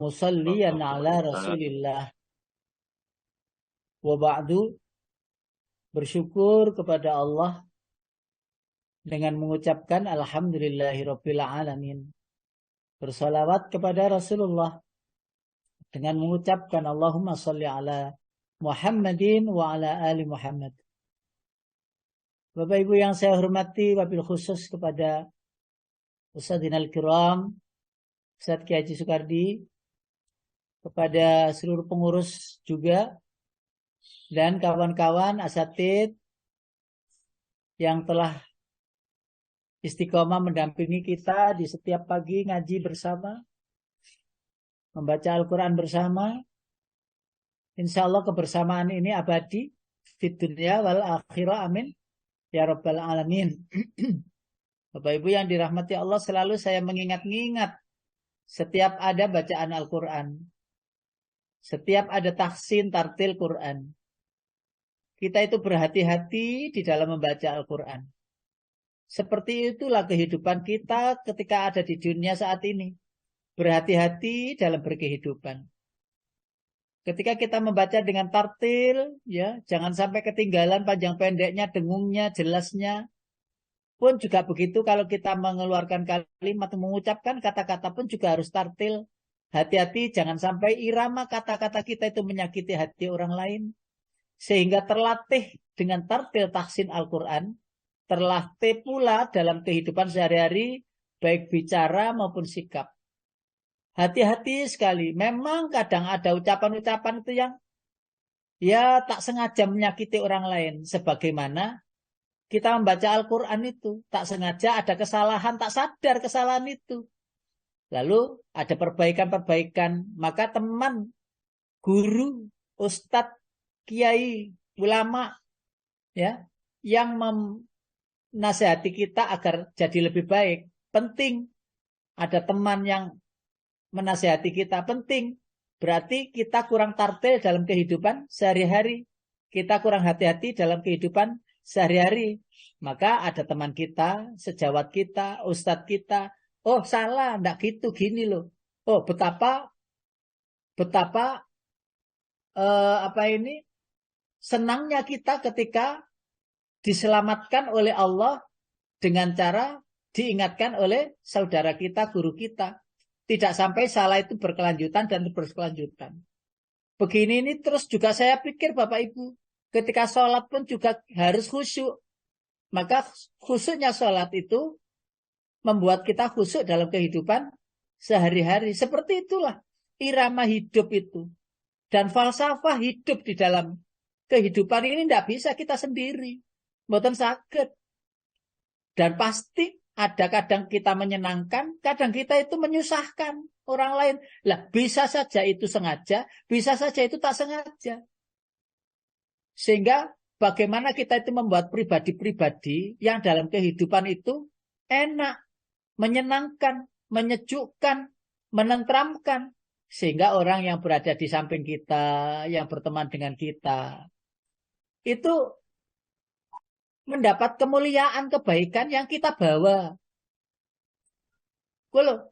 musalliyan ala Rasulillah. Wa ba'du, bersyukur kepada Allah dengan mengucapkan alhamdulillahirabbil alamin. Bersalawat kepada Rasulullah dengan mengucapkan Allahumma shalli ala Muhammadin wa ala ali Muhammad. Bapak Ibu yang saya hormati, wabil khusus kepada Ustadzina al-Kiram, Ustadz Kiai Haji Sukardi, kepada seluruh pengurus juga, dan kawan-kawan asatidz yang telah istiqomah mendampingi kita di setiap pagi ngaji bersama, membaca Al-Quran bersama. Insya Allah kebersamaan ini abadi di dunia wal akhirah, amin ya rabbal alamin. Bapak Ibu yang dirahmati Allah, selalu saya mengingat-ingat setiap ada bacaan Al-Quran, setiap ada tahsin tartil Quran, kita itu berhati-hati di dalam membaca Al-Quran. Seperti itulah kehidupan kita ketika ada di dunia saat ini. Berhati-hati dalam berkehidupan. Ketika kita membaca dengan tartil, ya, jangan sampai ketinggalan panjang pendeknya, dengungnya, jelasnya. Pun juga begitu kalau kita mengeluarkan kalimat, mengucapkan kata-kata pun juga harus tartil. Hati-hati jangan sampai irama kata-kata kita itu menyakiti hati orang lain. Sehingga terlatih dengan tartil tahsin Al-Quran, terlatih pula dalam kehidupan sehari-hari, baik bicara maupun sikap. Hati-hati sekali. Memang kadang ada ucapan-ucapan itu yang ya tak sengaja menyakiti orang lain. Sebagaimana kita membaca Al-Quran itu, tak sengaja ada kesalahan, tak sadar kesalahan itu. Lalu ada perbaikan-perbaikan. Maka teman, guru, ustadz, kiai, ulama, ya, yang menasihati kita agar jadi lebih baik. Penting ada teman yang menasihati kita, penting. Berarti kita kurang tartil dalam kehidupan sehari-hari. Kita kurang hati-hati dalam kehidupan sehari-hari. Maka ada teman kita, sejawat kita, ustadz kita. Oh salah, enggak gitu, gini loh. Oh betapa senangnya kita ketika diselamatkan oleh Allah dengan cara diingatkan oleh saudara kita, guru kita. Tidak sampai salah itu berkelanjutan dan berkelanjutan. Begini ini terus juga saya pikir Bapak Ibu. Ketika sholat pun juga harus khusyuk. Maka khusyuknya sholat itu membuat kita khusyuk dalam kehidupan sehari-hari. Seperti itulah irama hidup itu. Dan falsafah hidup di dalam kehidupan ini tidak bisa kita sendiri. Mboten saged. Dan pasti ada kadang kita menyenangkan, kadang kita itu menyusahkan orang lain. Lah, bisa saja itu sengaja, bisa saja itu tak sengaja. Sehingga bagaimana kita itu membuat pribadi-pribadi yang dalam kehidupan itu enak, menyenangkan, menyejukkan, menenteramkan. Sehingga orang yang berada di samping kita, yang berteman dengan kita, itu mendapat kemuliaan, kebaikan yang kita bawa. Kulo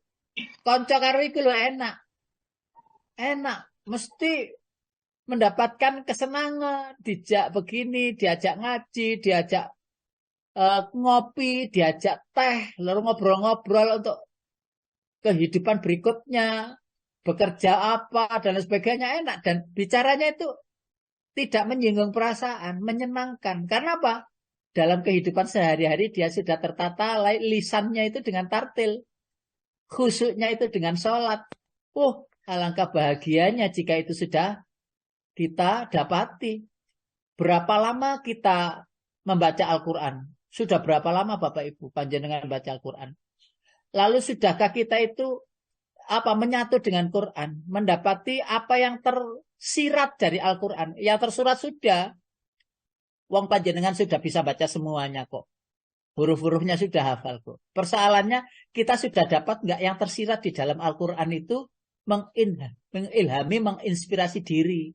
kanca karo iki lho enak. Enak, mesti mendapatkan kesenangan, dijak begini, diajak ngaji, diajak ngopi, diajak teh, lalu ngobrol-ngobrol untuk kehidupan berikutnya, bekerja apa dan sebagainya, enak. Dan bicaranya itu tidak menyinggung perasaan, menyenangkan. Karena apa? Dalam kehidupan sehari-hari dia sudah tertata, lisannya itu dengan tartil, khusyuknya itu dengan sholat. Alangkah bahagianya jika itu sudah kita dapati. Berapa lama kita membaca Al-Quran? Sudah berapa lama Bapak Ibu panjenengan membaca Al-Quran? Lalu sudahkah kita itu menyatu dengan Quran, mendapati apa yang tersirat dari Al-Quran? Yang tersurat sudah. Wong panjenengan sudah bisa baca semuanya kok. Huruf-hurufnya sudah hafal kok. Persoalannya kita sudah dapat nggak yang tersirat di dalam Al-Quran itu mengilhami, menginspirasi diri.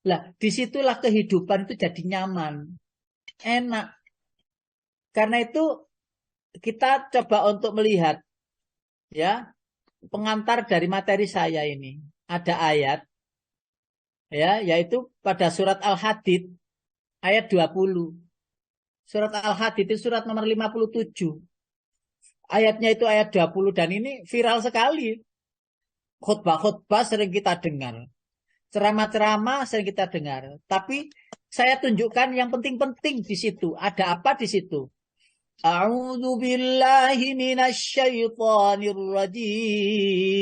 Lah, disitulah kehidupan itu jadi nyaman, enak. Karena itu kita coba untuk melihat, ya, pengantar dari materi saya ini. Ada ayat, ya, yaitu pada surat Al-Hadid, ayat 20. Surat Al-Hadid itu surat nomor 57. Ayatnya itu ayat 20 dan ini viral sekali. Khutbah-khutbah sering kita dengar. Ceramah-ceramah sering kita dengar. Tapi saya tunjukkan yang penting-penting di situ. Ada apa di situ? A'udzu billahi minasyaitonir rajim.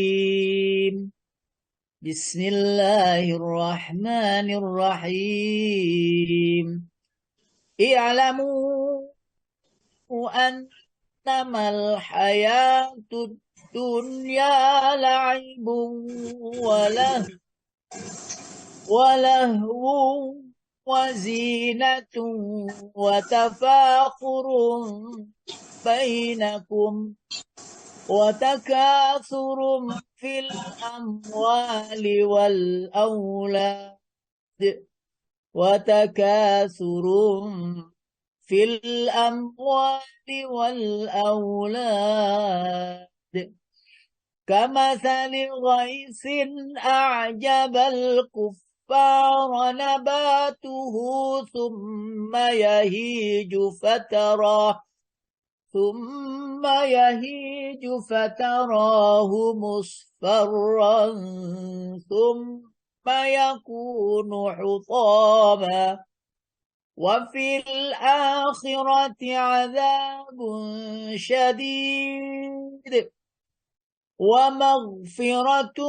Bismillahirrahmanirrahim. I'lamu annamal hayatud dunya la'ibun walahu وزينة وتفاخر بينكم وتكاثر في الأموال والأولاد وتكاثر في الأموال والأولاد كمثل غيث أعجب الكفار نباته ثم يهيج فتراه مصفرا ثم يكون حطاما وفي الآخرة عذاب شديد ومغفرة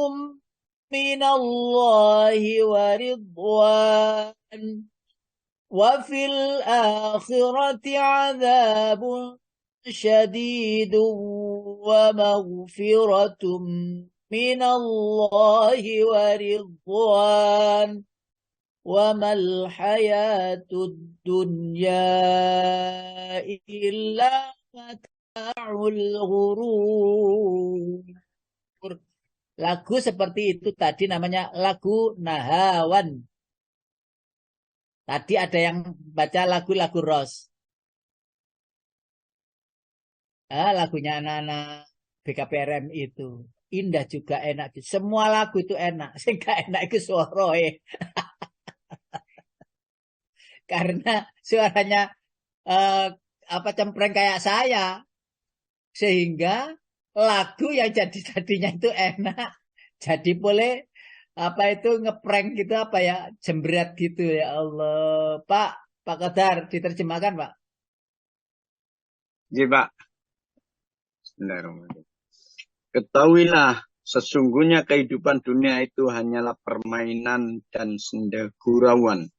من الله ورضوان وفي الآخرة عذاب شديد ومغفرة من الله ورضوان وما الحياة الدنيا إلا متاع الغرور. Lagu seperti itu tadi namanya lagu Nahawan. Tadi ada yang baca lagu-lagu Ros. Lagunya anak-anak BKPRM itu. Indah juga, enak. Semua lagu itu enak. Sing gak enak itu suarae. Karena suaranya cempreng kayak saya. Sehingga lagu yang jadi tadinya itu enak. Jadi boleh ngeprank gitu jembret gitu ya Allah. Pak Qadar diterjemahkan, Pak. Iya, Pak. Ketahuilah, sesungguhnya kehidupan dunia itu hanyalah permainan dan senda gurauan,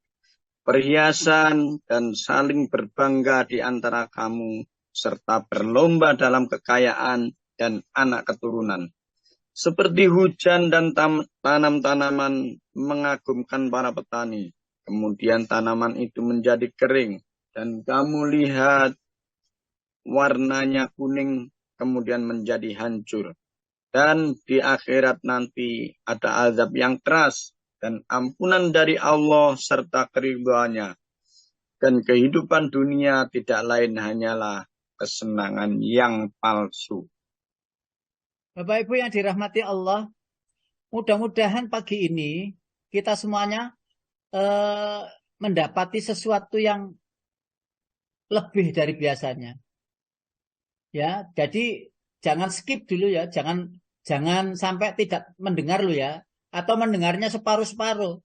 perhiasan dan saling berbangga di antara kamu, serta berlomba dalam kekayaan dan anak keturunan. Seperti hujan dan tanam-tanaman mengagumkan para petani. Kemudian tanaman itu menjadi kering dan kamu lihat warnanya kuning kemudian menjadi hancur. Dan di akhirat nanti ada azab yang keras dan ampunan dari Allah serta keridhaannya. Dan kehidupan dunia tidak lain hanyalah kesenangan yang palsu. Bapak Ibu yang dirahmati Allah, mudah-mudahan pagi ini kita semuanya mendapati sesuatu yang lebih dari biasanya. Ya, jadi jangan skip dulu ya, jangan sampai tidak mendengar lo ya, atau mendengarnya separuh-separuh.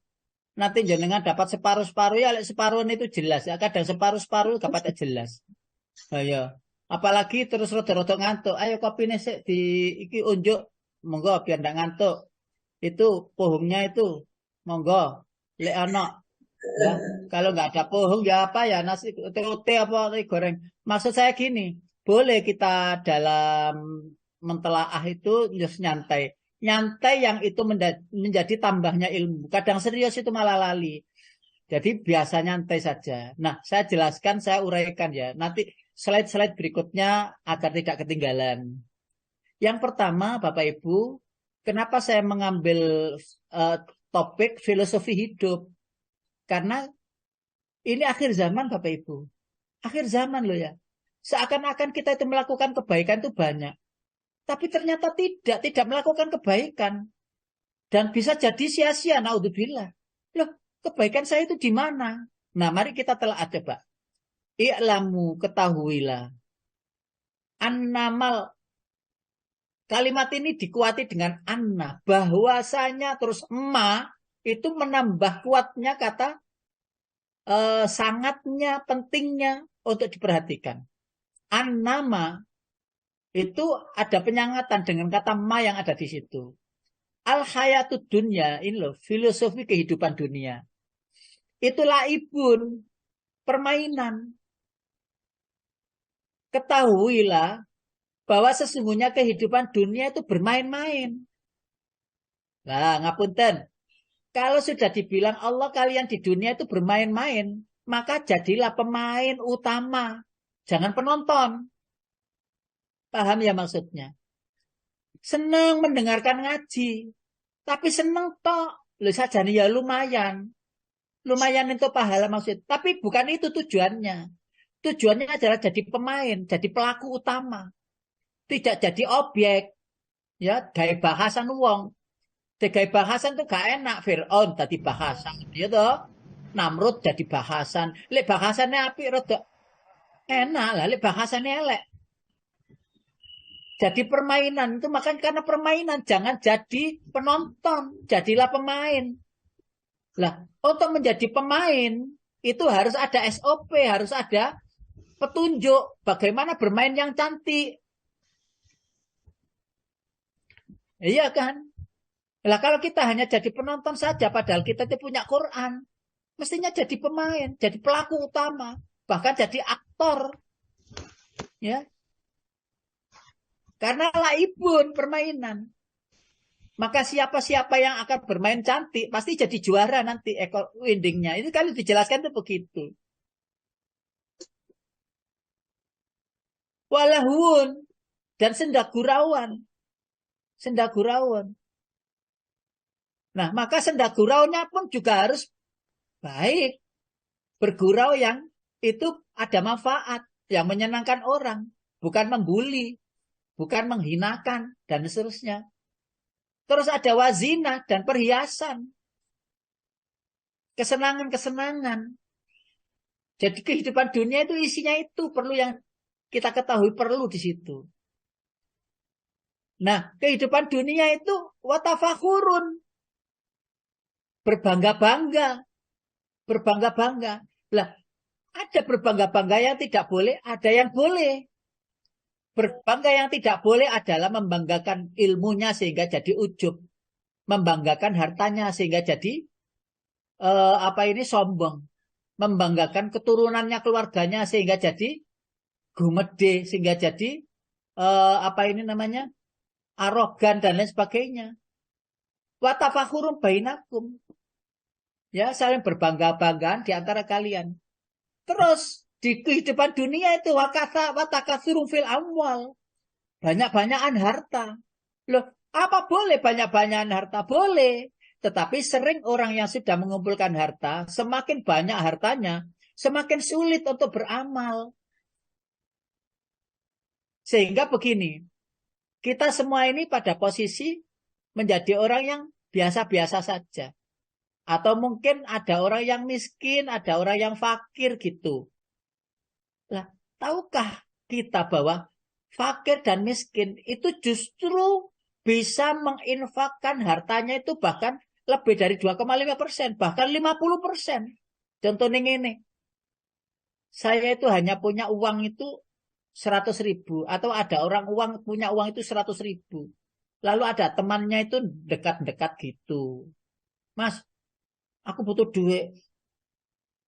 Nanti jenengan dapat separuh-separuh ya, separuh itu jelas ya, kadang separuh-separuh dapat jelas. Ayo, apalagi terus rodo-rodo ngantuk. Ayo kopi nih di iki unjuk, monggo biar ndak ngantuk. Itu pohongnya itu, monggo, lek ono. Ya, kalau nggak ada pohong ya apa ya nasi teh apa goreng. Maksud saya gini, boleh kita dalam mentelaah itu nyantai. Nyantai yang itu menjadi tambahnya ilmu. Kadang serius itu malah lali. Jadi biasa nyantai saja. Nah, saya jelaskan, saya uraikan ya. Nanti slide-slide berikutnya agar tidak ketinggalan. Yang pertama, Bapak Ibu, kenapa saya mengambil topik filosofi hidup? Karena ini akhir zaman, Bapak Ibu. Akhir zaman loh ya. Seakan-akan kita itu melakukan kebaikan itu banyak. Tapi ternyata tidak melakukan kebaikan. Dan bisa jadi sia-sia, naudzubillah. Loh, kebaikan saya itu di mana? Nah, mari kita telah coba. I'lamu, ketahuilah. Annamal, kalimat ini dikuati dengan anna. Bahwasanya terus ma, itu menambah kuatnya kata sangatnya, pentingnya untuk diperhatikan. Annama, itu ada penyangatan dengan kata ma yang ada di situ. Al-hayatud dunya, ini loh, filosofi kehidupan dunia. Itulah ibun, permainan. Ketahuilah bahwa sesungguhnya kehidupan dunia itu bermain-main. Nah, ngapunten. Kalau sudah dibilang Allah kalian di dunia itu bermain-main, maka jadilah pemain utama. Jangan penonton. Paham ya maksudnya? Senang mendengarkan ngaji. Tapi senang toh. Loh saja nih ya lumayan. Lumayan itu pahala maksud. Tapi bukan itu tujuannya. Tujuannya adalah jadi pemain, jadi pelaku utama. Tidak jadi objek. Ya, gaya bahasan wong. Gaya bahasan itu gak enak. Fir'aun tadi bahasan. Ya toh. Namrud jadi bahasan. Lek bahasannya api rada enak lah. Lek bahasannya elek. Jadi permainan itu makanya karena permainan jangan jadi penonton, jadilah pemain. Lah, untuk menjadi pemain itu harus ada SOP, harus ada petunjuk bagaimana bermain yang cantik. Iya kan? Lah kalau kita hanya jadi penonton saja padahal kita itu punya Quran, mestinya jadi pemain, jadi pelaku utama, bahkan jadi aktor. Ya. Karena laibun permainan. Maka siapa-siapa yang akan bermain cantik pasti jadi juara nanti ekor windingnya. Ini kali dijelaskan itu begitu. Walahun dan sendagurauan. Sendagurauan. Nah, maka sendaguraunya pun juga harus baik. Bergurau yang itu ada manfaat, yang menyenangkan orang, bukan membuli, bukan menghinakan dan seterusnya. Terus ada wazina dan perhiasan. Kesenangan-kesenangan. Jadi kehidupan dunia itu isinya itu perlu yang kita ketahui perlu di situ. Nah, kehidupan dunia itu watafakhurun. Berbangga-bangga. Berbangga-bangga. Lah, ada berbangga-bangga yang tidak boleh, ada yang boleh. Berbangga yang tidak boleh adalah membanggakan ilmunya sehingga jadi ujub. Membanggakan hartanya sehingga jadi sombong. Membanggakan keturunannya, keluarganya sehingga jadi gumede, sehingga jadi arogan dan lain sebagainya. Watafakhurun bainakum. Ya, saling berbangga-banggaan di antara kalian. Terus di kehidupan dunia itu watakatsirun fil amwal. Banyak-banyakan harta. Loh, apa boleh banyak-banyakan harta? Boleh. Tetapi sering orang yang sudah mengumpulkan harta, semakin banyak hartanya, semakin sulit untuk beramal. Sehingga begini, kita semua ini pada posisi menjadi orang yang biasa-biasa saja. Atau mungkin ada orang yang miskin, ada orang yang fakir gitu. Lah, tahukah kita bahwa fakir dan miskin itu justru bisa menginfakkan hartanya itu bahkan lebih dari 2,5%, bahkan 50%. Contohnya ini, saya itu hanya punya uang itu 100.000 atau ada orang punya uang itu 100.000. Lalu ada temannya itu dekat-dekat gitu. Mas, aku butuh duit.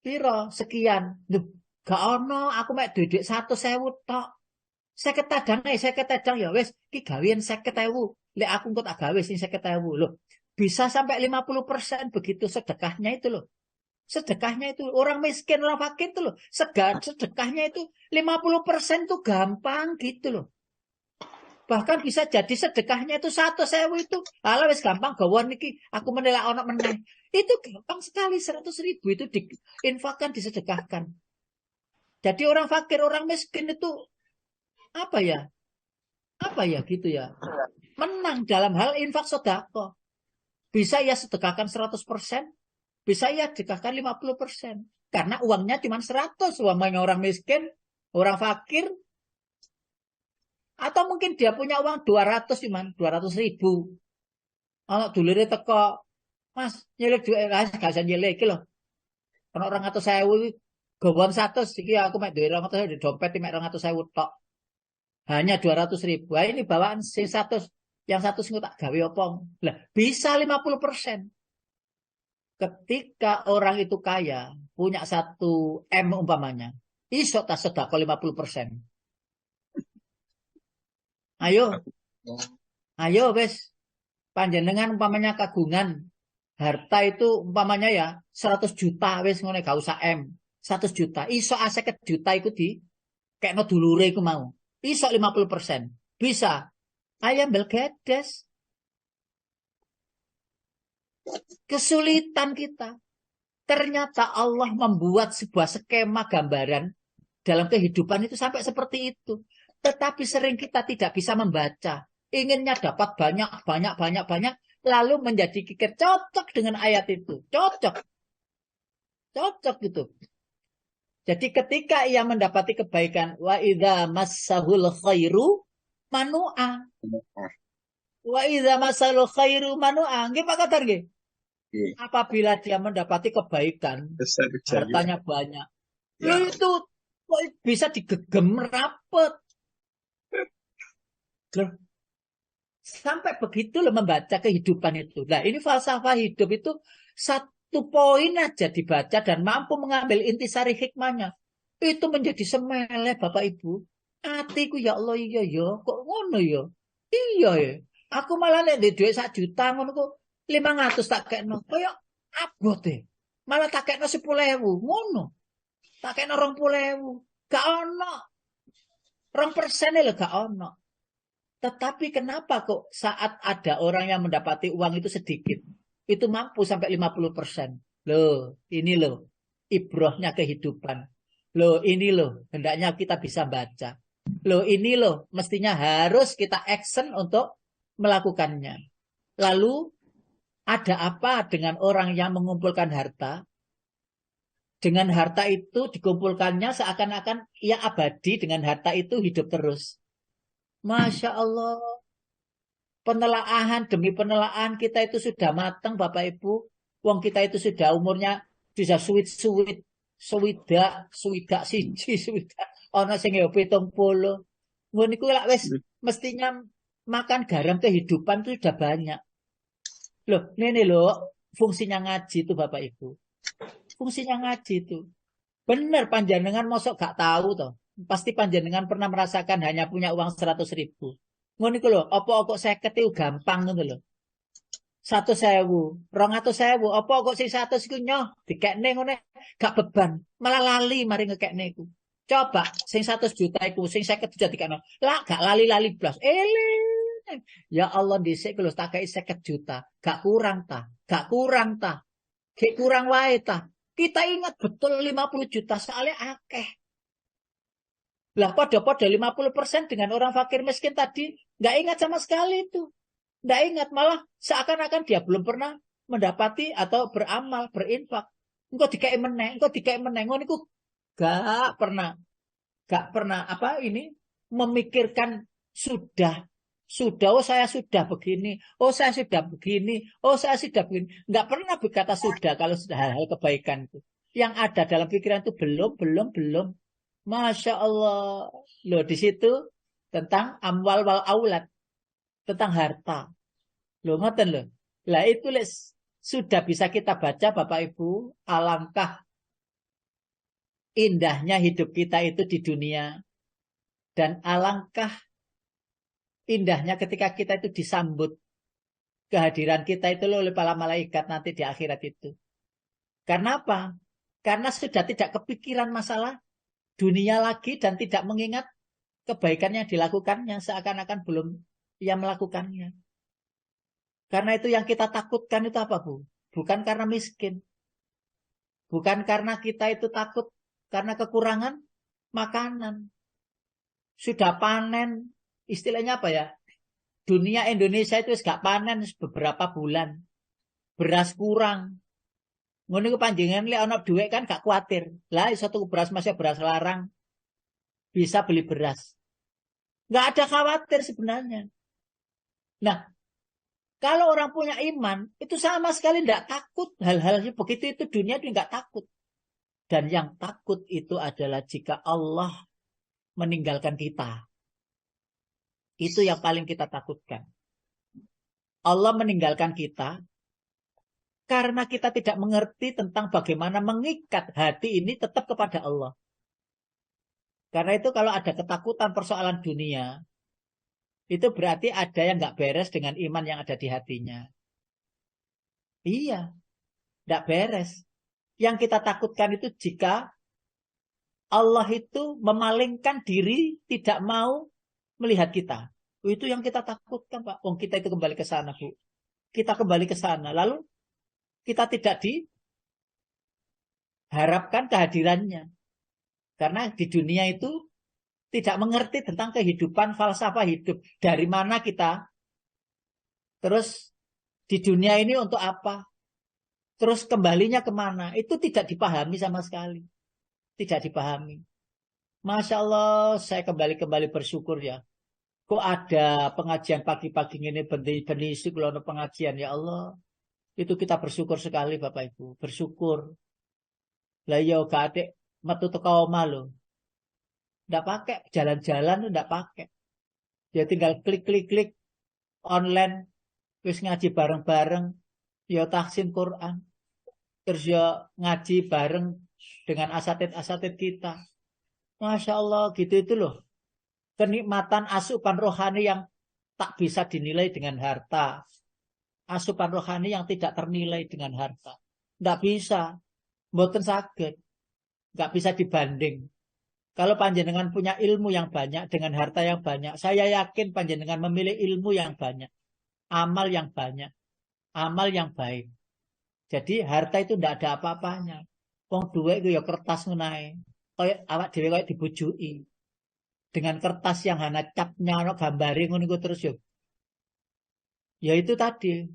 Piro sekian. Duh, gak ono, aku mek duit 100.000 tok. Saya ketadang ya wes ki gawean 50.000. Lek aku engko tak gawe sing 50.000 loh. Bisa sampai 50% begitu sedekahnya itu loh. Sedekahnya itu orang miskin, orang fakir itu loh. Sedekahnya itu 50% tuh gampang gitu loh. Bahkan bisa jadi sedekahnya itu 100.000 itu. Ala wis gampang gawon niki aku menelak ono meneh. Itu gampang sekali 100.000 itu diinfakkan, disedekahkan. Jadi orang fakir, orang miskin itu apa ya? Apa ya gitu ya. Menang dalam hal infak sedekah. Bisa ya sedekahkan 100%, bisa ya sedekahkan 50%. Karena uangnya cuma 100, uangnya orang miskin, orang fakir, atau mungkin dia punya uang 200 cuman 200.000. Kalau dulure teko, Mas, nyelek duit gak usah nyelek iki lho. Ono 200.000 gowon 100 iki aku mek duwe 200.000 di dompet mek 200.000 tok. Hanya 200.000. Nah, ini bawaan sing 100, yang 100 engko tak gawe apa? Lah, bisa 50%. Ketika orang itu kaya, punya 1 M umpamanya, iso tak sedekah 50%. Ayo, ayo wes, panjenengan umpamanya kagungan harta itu umpamanya ya 100 juta wes ngono gak usah M. 100 juta. Iso 50 juta iku di kekno dulure iku mau. Iso 50%. Bisa. Ayam belgedes. Kesulitan kita. Ternyata Allah membuat sebuah skema gambaran dalam kehidupan itu sampai seperti itu. Tetapi sering kita tidak bisa membaca. Inginnya dapat banyak, banyak, banyak, banyak. Lalu menjadi kikir cocok dengan ayat itu. Cocok. Cocok gitu. Jadi ketika ia mendapati kebaikan. Wa idha massahul khairu manu'a. Wa idha massahul khairu manu'a. Nggih Pak Kadar nggih? Apabila dia mendapati kebaikan. Hartanya banyak. Ya. Itu bisa digegem rapet. Sampai begitu loh membaca kehidupan itu. Nah ini falsafah hidup itu satu poin aja dibaca dan mampu mengambil intisari hikmahnya. Itu menjadi semeleh Bapak Ibu. Atiku ya Allah iya ya. Kok ngono ya? Iya ya. Aku malah nek di duit 1 juta ngono kok 500 tak kekno. Kayak abot deh. Malah tak kekno 10.000. Ngono. Tak kekno 20.000. Gak ono. 2% lho gak ono. Tetapi kenapa kok saat ada orang yang mendapati uang itu sedikit, itu mampu sampai 50%. Loh, ini loh, ibrohnya kehidupan. Loh, ini loh, hendaknya kita bisa baca. Loh, ini loh, mestinya harus kita action untuk melakukannya. Lalu, ada apa dengan orang yang mengumpulkan harta? Dengan harta itu dikumpulkannya seakan-akan ia abadi, dengan harta itu hidup terus. Masya Allah. Penelaahan demi penelaahan kita itu sudah matang Bapak Ibu. Wong kita itu sudah umurnya bisa suwit-suwit. Suwidak siji, suwidak. Ono sing ya 70. Ngono iku lak wis mestinya makan garam kehidupan itu sudah banyak. Loh, ini loh fungsinya ngaji itu Bapak Ibu. Fungsinya ngaji itu. Bener panjenengan mosok gak tahu toh. Pasti panjenengan pernah merasakan hanya punya uang 100.000. Ngono iku lho, apa kok 50 itu gampang ngono lho. 100.000, 200.000, apa kok sing 100 iku nyoh dikekne ngono gak beban, malah lali mari ngekekne iku. Coba sing 100 juta iku sing 50 juta dikekno. Lah gak lali-lali blas. Eling. Ya Allah dhisik lho tak kei 50 juta, gak kurang ta? Gak kurang ta? Gak kurang wae ta? Kita ingat betul 50 juta soalnya akeh. Lah pada 50% dengan orang fakir miskin tadi nggak ingat sama sekali itu. Nggak ingat malah seakan-akan dia belum pernah mendapati atau beramal, berinfak. Engkau dikai meneng, engkau dikai meneng. Engkau gak pernah apa ini memikirkan sudah, oh saya sudah begini, oh saya sudah begini, oh saya sudah begini. Nggak pernah berkata sudah kalau sudah hal-hal kebaikan itu. Yang ada dalam pikiran itu belum. Masya Allah. Loh di situ tentang amwal wal aulad. Tentang harta. Loh ngoten loh. Lah itu les, sudah bisa kita baca Bapak Ibu. Alangkah indahnya hidup kita itu di dunia. Dan alangkah indahnya ketika kita itu disambut. Kehadiran kita itu oleh para malaikat nanti di akhirat itu. Karena apa? Karena sudah tidak kepikiran masalah dunia lagi dan tidak mengingat kebaikan yang dilakukannya seakan-akan belum ia melakukannya. Karena itu yang kita takutkan itu apa Bu? Bukan karena miskin. Bukan karena kita itu takut karena kekurangan makanan. Sudah panen istilahnya apa ya? Dunia Indonesia itu gak panen beberapa bulan. Beras kurang. Ngono iku panjenengan lek ana dhuwit kan gak kuatir. Lah iso tuku beras masih beras larang. Bisa beli beras. Nggak ada khawatir sebenarnya. Nah, kalau orang punya iman, itu sama sekali tidak takut. Hal-hal begitu itu dunia itu nggak takut. Dan yang takut itu adalah jika Allah meninggalkan kita. Itu yang paling kita takutkan. Allah meninggalkan kita karena kita tidak mengerti tentang bagaimana mengikat hati ini tetap kepada Allah. Karena itu kalau ada ketakutan persoalan dunia, itu berarti ada yang nggak beres dengan iman yang ada di hatinya. Iya, nggak beres. Yang kita takutkan itu jika Allah itu memalingkan diri, tidak mau melihat kita. Itu yang kita takutkan, Pak. Wong kita itu kembali ke sana, Bu. Kita kembali ke sana. Lalu kita tidak diharapkan kehadirannya. Karena di dunia itu tidak mengerti tentang kehidupan, falsafah hidup. Dari mana kita? Terus di dunia ini untuk apa? Terus kembalinya kemana? Itu tidak dipahami sama sekali. Tidak dipahami. Masya Allah, saya kembali bersyukur ya. Kok ada pengajian pagi-pagi ini benih kalau ada pengajian ya Allah. Itu kita bersyukur sekali Bapak Ibu. Bersyukur. Lah ya gak ada metu teko omah lho. Nggak pakai jalan-jalan, nggak pakai. Ya tinggal klik online, terus ngaji bareng-bareng, ya tahsin Quran, terus ya ngaji bareng dengan asatid kita. Masya Allah, gitu itu loh. Kenikmatan asupan rohani yang tak bisa dinilai dengan harta. Asupan rohani yang tidak ternilai dengan harta. Nggak bisa. Mboten saged. Nggak bisa dibanding. Kalau panjenengan punya ilmu yang banyak dengan harta yang banyak, saya yakin panjenengan memilih ilmu yang banyak, amal yang banyak, amal yang baik. Jadi harta itu tidak ada apa-apanya. Wong duwe itu ya kertas ngenae. Kayak awak dhewe kayak dibujui. Dengan kertas yang hanya capnya ono gambare ngono iku terus yo. Ya itu tadi,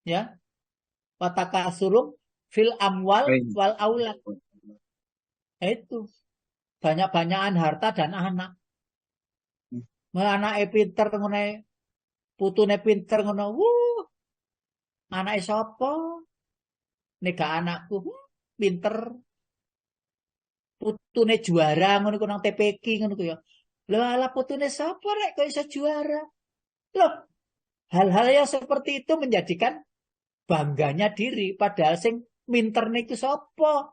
ya. Watakasurum fil amwal wal aulad. Itu banyak-banyakan harta dan anak. Anake pinter ngono, putune pinter ngono. Anake sapa? Nek gak anakku, pinter. Putune juara ngono ku nang TPQ ngono ku ya. Lha ala putune sapa rek kok iso juara? Loh, hal-hal yang seperti itu menjadikan bangganya diri padahal sing minter niku sapa?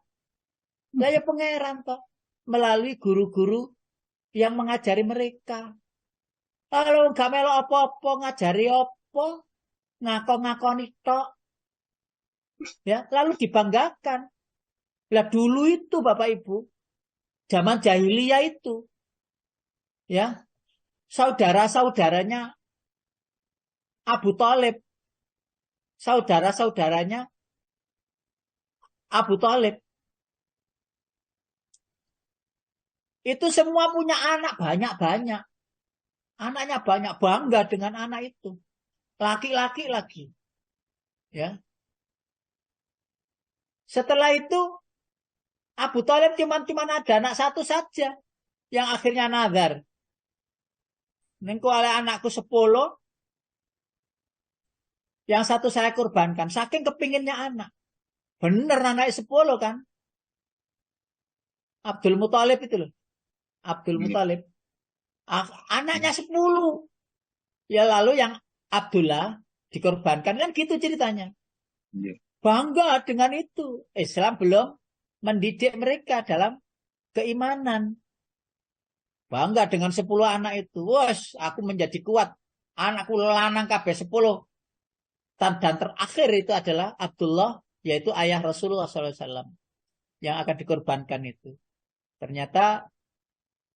Lah ya pangeran toh melalui guru-guru yang mengajari mereka. Kalau gak melok apa-apa ngajari apa? Ngakon-ngakoni tok. Ya, lalu dibanggakan. Lah dulu itu Bapak Ibu, zaman jahiliyah itu, ya, saudara-saudaranya Abu Thalib, saudara-saudaranya Abu Thalib, itu semua punya anak banyak-banyak. Anaknya banyak, bangga dengan anak itu. Laki-laki lagi. Ya. Setelah itu Abu Thalib cuman ada anak satu saja yang akhirnya nazar. Nengko oleh anakku 10, yang satu saya kurbankan. Saking kepinginnya anak. Bener anaknya 10 kan. Abdul Muthalib itu loh. Abdul Muthalib. Anaknya 10. Ya lalu yang Abdullah dikorbankan. Kan gitu ceritanya. Bangga dengan itu. Islam belum mendidik mereka dalam keimanan. Bangga dengan 10 anak itu. Wes, aku menjadi kuat. Anakku lanang kabeh 10. Dan terakhir itu adalah Abdullah, yaitu ayah Rasulullah SAW. Yang akan dikorbankan itu. Ternyata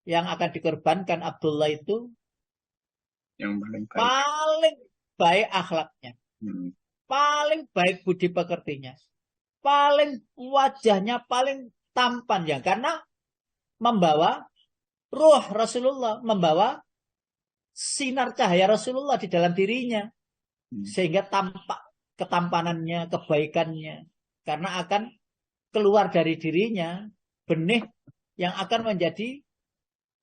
yang akan dikorbankan Abdullah itu yang paling baik akhlaknya. Paling baik budi pekertinya. Paling wajahnya paling tampan ya. Karena membawa ruh Rasulullah. Membawa sinar cahaya Rasulullah di dalam dirinya. Sehingga tampak ketampanannya, kebaikannya. Karena akan keluar dari dirinya benih yang akan menjadi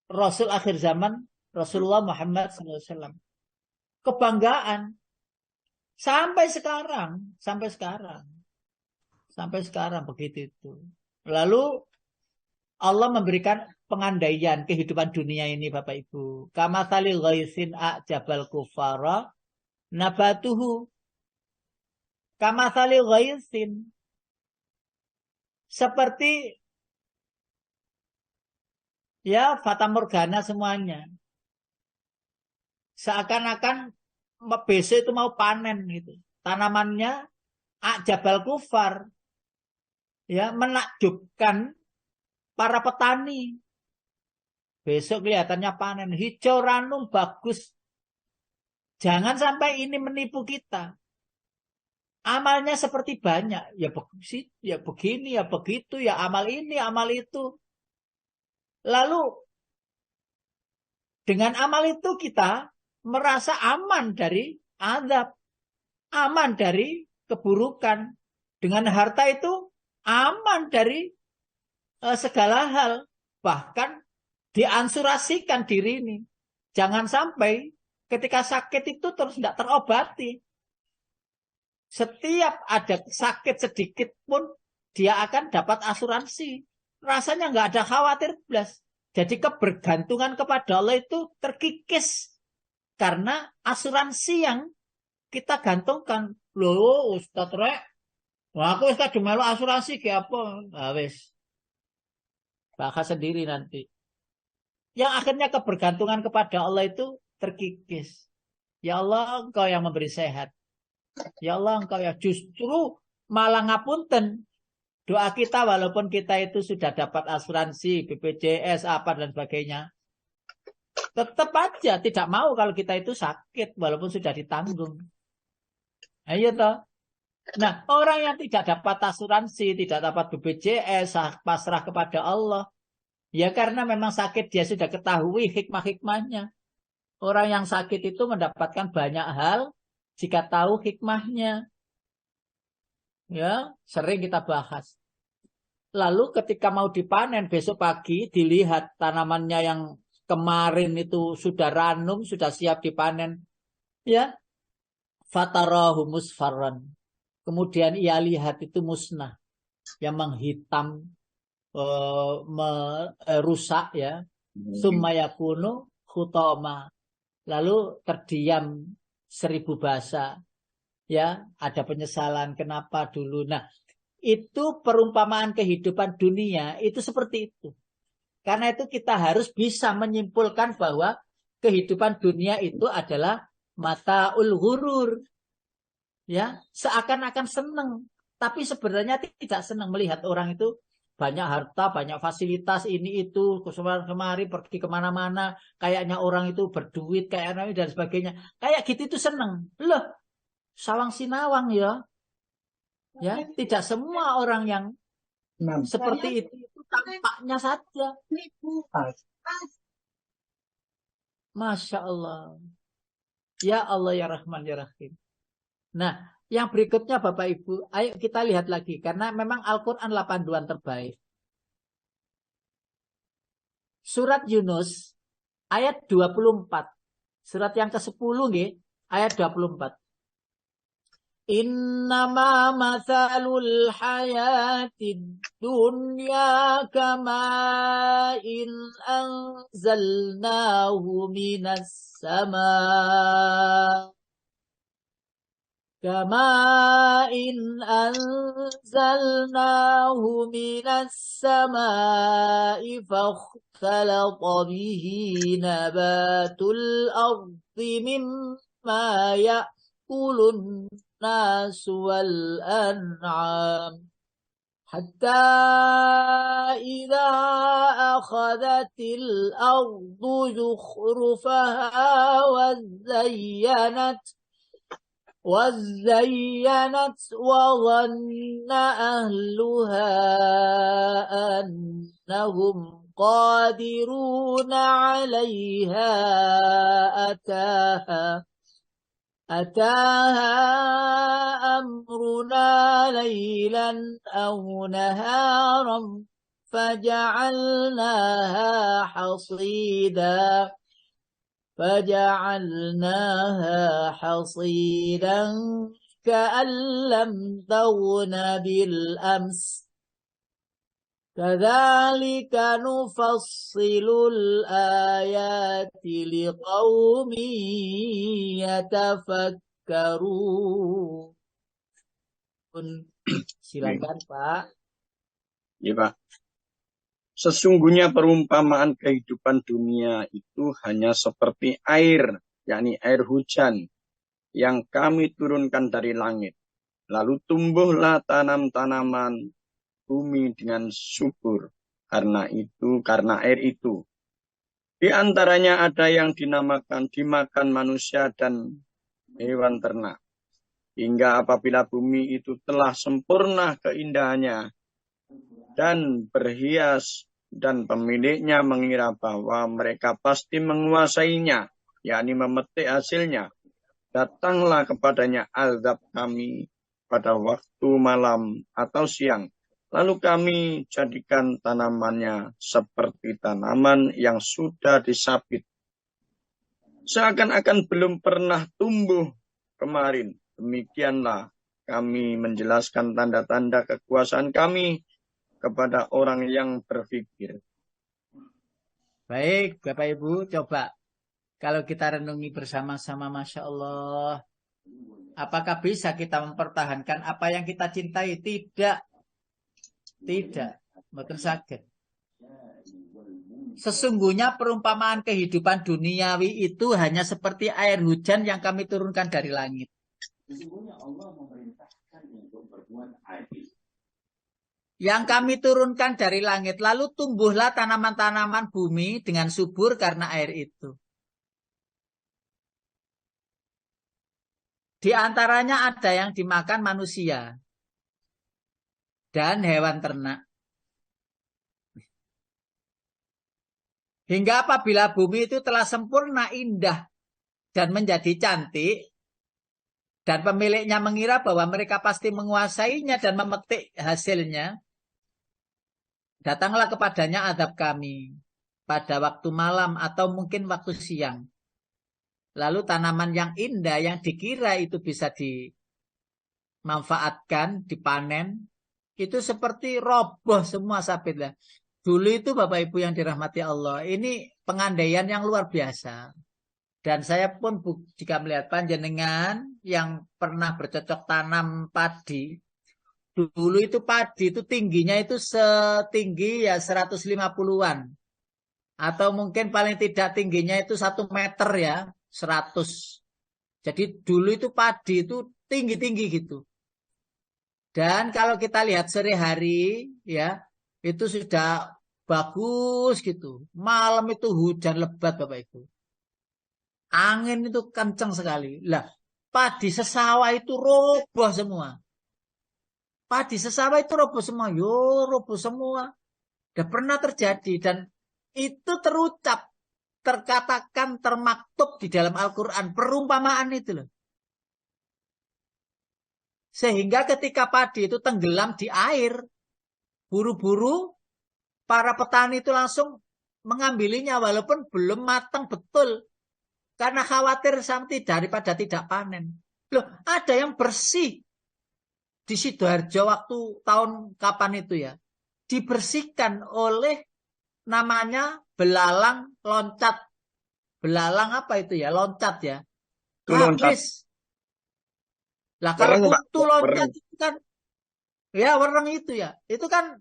Rasul akhir zaman, Rasulullah Muhammad SAW. Kebanggaan. Sampai sekarang begitu itu. Lalu Allah memberikan pengandaian kehidupan dunia ini Bapak Ibu. Kamatsali ghaisin a'jabal kufara nabatuhu. Kamatsali ghaisin. Seperti ya fata morgana semuanya. Seakan-akan besok itu mau panen gitu. Tanamannya a'jabal kufar. Ya, menakjubkan para petani. Besok kelihatannya panen. Hijau ranum bagus. Jangan sampai ini menipu kita. Amalnya seperti banyak. Ya begini, ya begitu, ya amal ini, amal itu. Lalu dengan amal itu kita merasa aman dari azab. Aman dari keburukan. Dengan harta itu aman dari segala hal. Bahkan diansurasikan diri ini. Jangan sampai ketika sakit itu terus tidak terobati. Setiap ada sakit sedikit pun dia akan dapat asuransi. Rasanya nggak ada khawatir belas. Jadi kebergantungan kepada Allah itu terkikis. Karena asuransi yang kita gantungkan. Loh Ustaz Rek, aku Ustaz dimelu asuransi kayak apa? Nah, wis. Bahas sendiri nanti. Yang akhirnya kebergantungan kepada Allah itu terkikis. Ya Allah, Engkau yang memberi sehat. Ya Allah, Engkau ya justru malah ngapunten. Doa kita walaupun kita itu sudah dapat asuransi, BPJS, apa dan sebagainya. Tetap aja tidak mau kalau kita itu sakit walaupun sudah ditanggung. Ayo toh. Nah, orang yang tidak dapat asuransi, tidak dapat BPJS, pasrah kepada Allah. Ya karena memang sakit dia sudah ketahui hikmah-hikmahnya. Orang yang sakit itu mendapatkan banyak hal jika tahu hikmahnya. Ya, sering kita bahas. Lalu ketika mau dipanen besok pagi dilihat tanamannya yang kemarin itu sudah ranum, sudah siap dipanen. Ya. Fatarahu musfarran. Kemudian ia lihat itu musnah. Yang menghitam, merusak ya. Summayakunu khutoma. Lalu terdiam 1000 bahasa. Ya, ada penyesalan kenapa dulu. Nah, itu perumpamaan kehidupan dunia itu seperti itu. Karena itu kita harus bisa menyimpulkan bahwa kehidupan dunia itu adalah mataul ghurur. Ya, seakan-akan senang, tapi sebenarnya tidak senang melihat orang itu banyak harta, banyak fasilitas ini itu, kemari pergi kemana-mana, kayaknya orang itu berduit, kayaknya dan sebagainya. Kayak gitu itu senang. Loh, sawang sinawang ya. Ya, tidak semua orang yang seperti itu tampaknya saja. Masya Allah. Ya Allah ya Rahman ya Rahim. Nah, yang berikutnya Bapak Ibu, ayo kita lihat lagi. Karena memang Al-Quran 82 terbaik. Surat Yunus, ayat 24. Surat yang ke-10, ayat 24. Innama mathalul hayatid dunya kama in anzalnahu minas sama. Kama in anzalnahu minas sama'i fakhtalata bihi nabatul ardi mimma ya'kulun nasu wal an'am hatta idza akhadhatil ardu zukhrufaha wa وزينت وظن أهلها أنهم قادرون عليها أتاها أمرنا ليلا أو نهارا فجعلناها حصيدا كأن لم تغن بالأمس كذلك نفصل الآيات لقوم يتفكرون. Silakan Pak. Ya Pak. Sesungguhnya perumpamaan kehidupan dunia itu hanya seperti air, yakni air hujan yang kami turunkan dari langit. Lalu tumbuhlah tanam-tanaman bumi dengan subur karena air itu. Di antaranya ada yang dimakan manusia dan hewan ternak. Hingga apabila bumi itu telah sempurna keindahannya dan berhias dan pemiliknya mengira bahwa mereka pasti menguasainya, yakni memetik hasilnya, datanglah kepadanya azab kami pada waktu malam atau siang. Lalu kami jadikan tanamannya seperti tanaman yang sudah disabit. Seakan-akan belum pernah tumbuh kemarin. Demikianlah kami menjelaskan tanda-tanda kekuasaan kami kepada orang yang berpikir. Baik, Bapak Ibu, coba kalau kita renungi bersama-sama, Masya Allah. Apakah bisa kita mempertahankan apa yang kita cintai? Tidak. Tidak. Mboten saged. Sesungguhnya perumpamaan kehidupan duniawi itu hanya seperti air hujan yang kami turunkan dari langit. Yang kami turunkan dari langit, lalu tumbuhlah tanaman-tanaman bumi dengan subur karena air itu. Di antaranya ada yang dimakan manusia dan hewan ternak. Hingga apabila bumi itu telah sempurna, indah, dan menjadi cantik, dan pemiliknya mengira bahwa mereka pasti menguasainya dan memetik hasilnya, datanglah kepadanya azab kami pada waktu malam atau mungkin waktu siang. Lalu tanaman yang indah yang dikira itu bisa dimanfaatkan, dipanen, itu seperti roboh semua sabitlah. Dulu itu Bapak Ibu yang dirahmati Allah, ini pengandaian yang luar biasa. Dan saya pun jika melihat panjenengan yang pernah bercocok tanam padi, dulu itu padi itu tingginya itu setinggi ya 150-an. Atau mungkin paling tidak tingginya itu 1 meter ya, 100. Jadi dulu itu padi itu tinggi-tinggi gitu. Dan kalau kita lihat sehari-hari ya, itu sudah bagus gitu. Malam itu hujan lebat Bapak Ibu. Angin itu kencang sekali. Lah, padi sesawah itu roboh semua. Padi sesawah itu roboh semua. Yo, roboh semua. Udah pernah terjadi dan itu terucap, terkatakan, termaktub di dalam Al-Quran. Perumpamaan itu loh. Sehingga ketika padi itu tenggelam di air, buru-buru para petani itu langsung mengambilinya walaupun belum matang betul. Karena khawatir sampai daripada tidak panen. Loh, ada yang bersih di Sidoarjo waktu tahun kapan itu ya. Dibersihkan oleh namanya belalang loncat. Belalang apa itu ya? Loncat ya. Habis. Lah kalau kutu loncat itu kan, ya wereng itu ya. Itu kan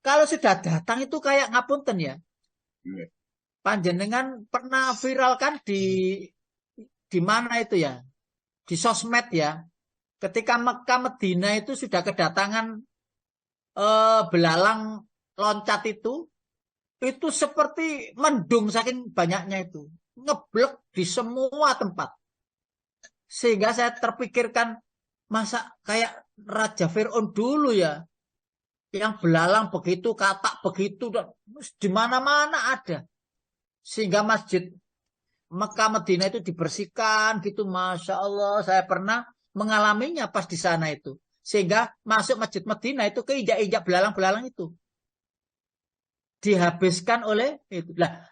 kalau sudah datang itu kayak ngapunten ya. Panjenengan pernah viral kan di mana itu ya? Di sosmed ya. Ketika Mekah Medina itu sudah kedatangan belalang loncat itu seperti mendung saking banyaknya itu. Ngeblek di semua tempat. Sehingga saya terpikirkan, masa kayak Raja Fir'aun dulu ya. yang belalang begitu, katak begitu, di mana-mana ada. Sehingga masjid Mekah Medina itu dibersihkan gitu, Masya Allah. Saya pernah mengalaminya pas di sana itu. Sehingga masuk masjid Medina itu keinjak-injak belalang-belalang itu. Dihabiskan oleh itu. Lah,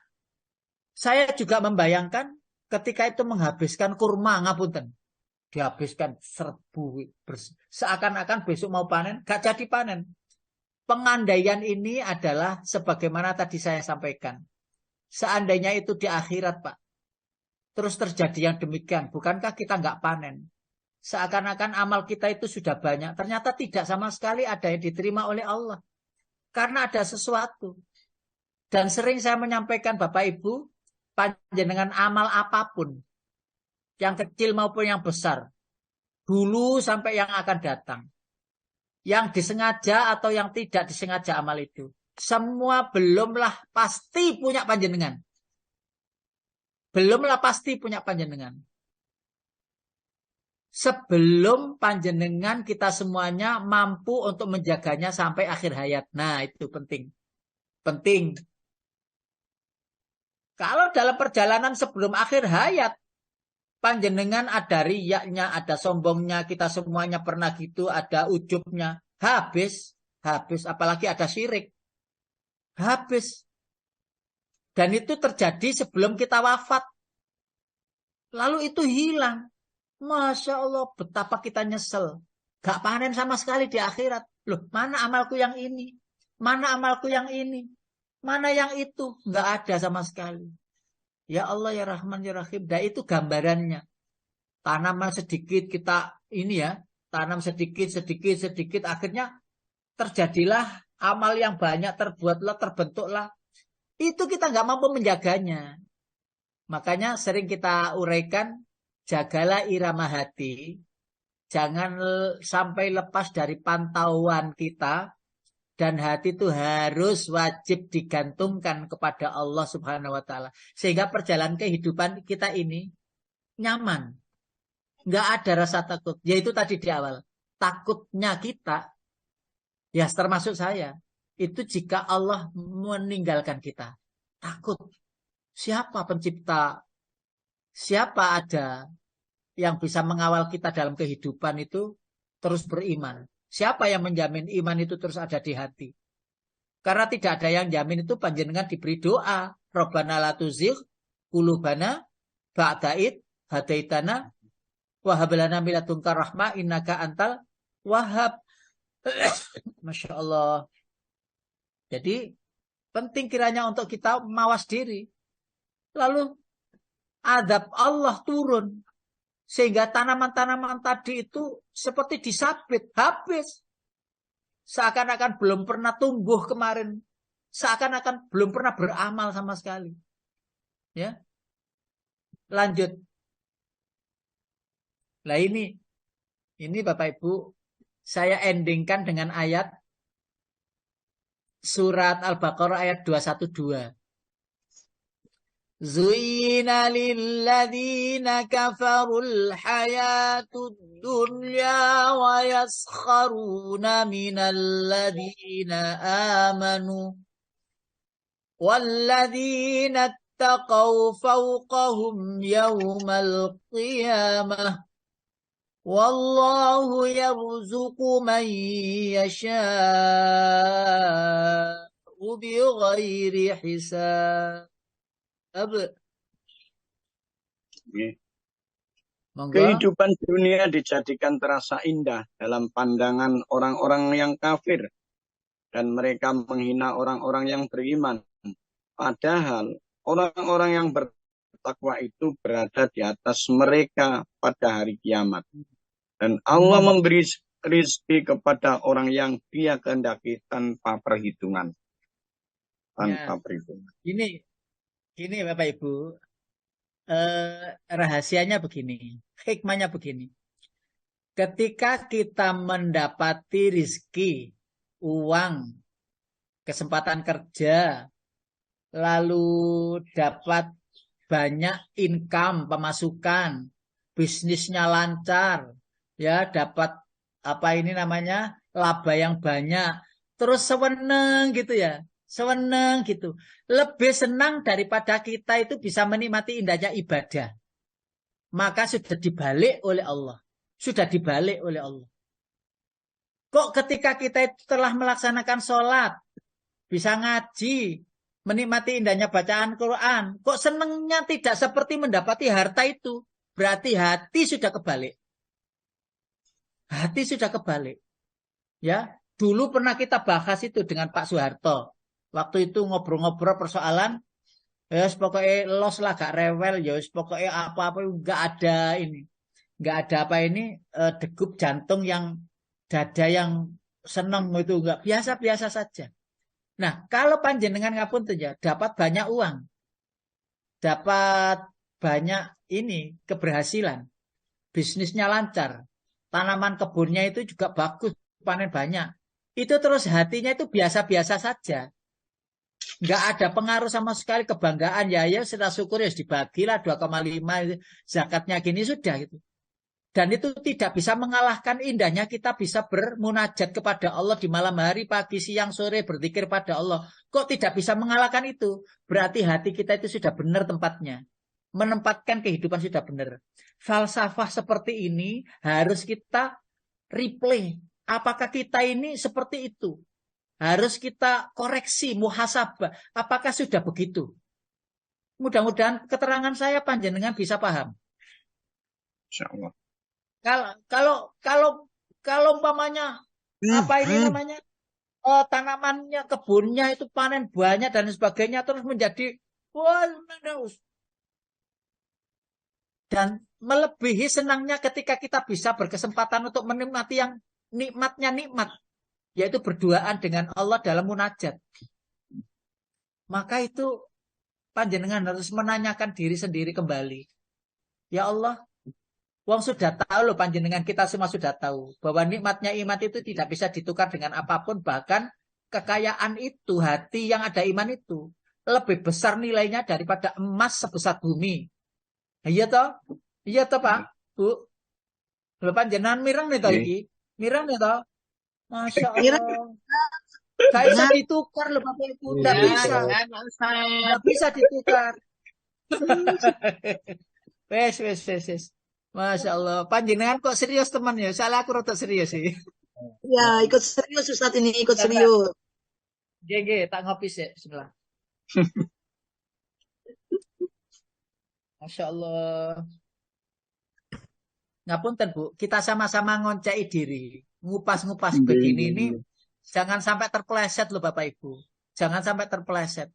saya juga membayangkan ketika itu menghabiskan kurma, ngapunten. Dihabiskan serbu. Seakan-akan besok mau panen, gak jadi panen. Pengandaian ini adalah sebagaimana tadi saya sampaikan. Seandainya itu di akhirat, Pak. Terus terjadi yang demikian. Bukankah kita nggak panen? Seakan-akan amal kita itu sudah banyak. Ternyata tidak sama sekali ada yang diterima oleh Allah. Karena ada sesuatu. Dan sering saya menyampaikan Bapak Ibu, panjenengan amal apapun. Yang kecil maupun yang besar. Dulu sampai yang akan datang. Yang disengaja atau yang tidak disengaja amal itu. Semua belumlah pasti punya panjenengan. Belumlah pasti punya panjenengan. Sebelum panjenengan kita semuanya mampu untuk menjaganya sampai akhir hayat. Nah, itu penting. Penting. Kalau dalam perjalanan sebelum akhir hayat, panjenengan ada riyaknya, ada sombongnya, kita semuanya pernah gitu, ada ujubnya. Habis, apalagi ada syirik. Habis. Dan itu terjadi sebelum kita wafat. Lalu itu hilang. Masya Allah, betapa kita nyesel. Gak panen sama sekali di akhirat. Loh, mana amalku yang ini? Mana amalku yang ini? Mana yang itu? Gak ada sama sekali. Ya Allah, ya Rahman, ya Rahim. Dan itu gambarannya. Tanaman sedikit kita ini ya. Tanam sedikit. Akhirnya terjadilah amal yang banyak. Terbuatlah, terbentuklah. Itu kita gak mampu menjaganya. Makanya sering kita uraikan. Jagalah irama hati. Jangan sampai lepas dari pantauan kita. Dan hati itu harus wajib digantungkan kepada Allah Subhanahu wa Ta'ala. Sehingga perjalanan kehidupan kita ini nyaman. Nggak ada rasa takut. Yaitu tadi di awal. Takutnya kita, ya termasuk saya, itu jika Allah meninggalkan kita. Takut. Siapa pencipta? Siapa ada yang bisa mengawal kita dalam kehidupan itu terus beriman? Siapa yang menjamin iman itu terus ada di hati? Karena tidak ada yang jamin itu panjenengan diberi doa. Rabbana la tuzigh qulubana ba'da id hadaitana wa hab lana min ladunka rahmah innaka antal wahhab. Masya Allah. Jadi penting kiranya untuk kita mawas diri. Lalu azab Allah turun. Sehingga tanaman-tanaman tadi itu seperti disabit, habis. Seakan-akan belum pernah tumbuh kemarin. Seakan-akan belum pernah beramal sama sekali. Ya. Lanjut. Nah ini Bapak Ibu, saya endingkan dengan ayat surat Al-Baqarah ayat 212. زين للذين كفروا الحياة الدنيا ويسخرون من الذين آمنوا والذين اتقوا فوقهم يوم القيامة والله يرزق من يشاء بغير حساب. Kehidupan dunia dijadikan terasa indah dalam pandangan orang-orang yang kafir dan mereka menghina orang-orang yang beriman. Padahal orang-orang yang bertakwa itu berada di atas mereka pada hari kiamat. Dan Allah memberi rezeki kepada orang yang Dia kehendaki tanpa perhitungan. Tanpa perhitungan. Ini Bapak Ibu, rahasianya begini, hikmahnya begini. Ketika kita mendapati rezeki, uang, kesempatan kerja, lalu dapat banyak income, pemasukan, bisnisnya lancar, ya dapat laba yang banyak, terus seweneng gitu ya. Seweneng gitu. Lebih senang daripada kita itu bisa menikmati indahnya ibadah. Maka sudah dibalik oleh Allah. Sudah dibalik oleh Allah. Kok ketika kita itu telah melaksanakan sholat, bisa ngaji, menikmati indahnya bacaan Quran, kok senengnya tidak seperti mendapati harta itu? Berarti hati sudah kebalik. Hati sudah kebalik. Ya, dulu pernah kita bahas itu dengan Pak Soeharto. Waktu itu ngobrol-ngobrol persoalan, ya pokoknya los lah, gak rewel, ya pokoknya apa-apa nggak ada ini, nggak ada apa ini degup jantung yang dada yang seneng itu nggak, biasa-biasa saja. Nah, kalau panjenengan ngapunten ya, dapat banyak uang, dapat banyak ini keberhasilan, bisnisnya lancar, tanaman kebunnya itu juga bagus, panen banyak. Itu terus hatinya itu biasa-biasa saja. Nggak ada pengaruh sama sekali kebanggaan. Ya setelah syukur ya dibagilah 2,5 zakatnya gini sudah gitu. Dan itu tidak bisa mengalahkan indahnya kita bisa bermunajat kepada Allah di malam hari, pagi, siang, sore, berzikir pada Allah. Kok tidak bisa mengalahkan itu? Berarti hati kita itu sudah benar tempatnya. Menempatkan kehidupan sudah benar. Falsafah seperti ini harus kita replay. Apakah kita ini seperti itu? Harus kita koreksi, muhasabah. Apakah sudah begitu? Mudah-mudahan keterangan saya panjenengan bisa paham. Insyaallah. Kalau umpamanya apa ini namanya tanamannya, kebunnya itu panen banyak dan sebagainya terus menjadi wah, dan melebihi senangnya ketika kita bisa berkesempatan untuk menikmati yang nikmatnya nikmat, yaitu berduaan dengan Allah dalam munajat. Maka itu panjenengan harus menanyakan diri sendiri kembali. Ya Allah, wong sudah tahu loh, panjenengan kita semua sudah tahu bahwa nikmatnya iman itu tidak bisa ditukar dengan apapun, bahkan kekayaan itu, hati yang ada iman itu lebih besar nilainya daripada emas sebesar bumi. Iya toh? Iya toh Pak? Bu? Lho panjenengan mireng nih toh iki? Mireng nih toh? Masya Allah. Gak bisa ditukar loh Bapak Ibu, tidak bisa. Tidak bisa ditukar. Wes. Masya Allah. Panjenengan kok serius teman ya? Salah aku rada serius sih. Ya, ikut serius Ustadz ini, ikut serius. GG, tak ngopi sih sebelah. Masya Allah. Ngapunten Bu, kita sama-sama ngoncai diri. Ngupas-ngupas begini ini. Jangan sampai terpeleset loh Bapak Ibu. Jangan sampai terpeleset.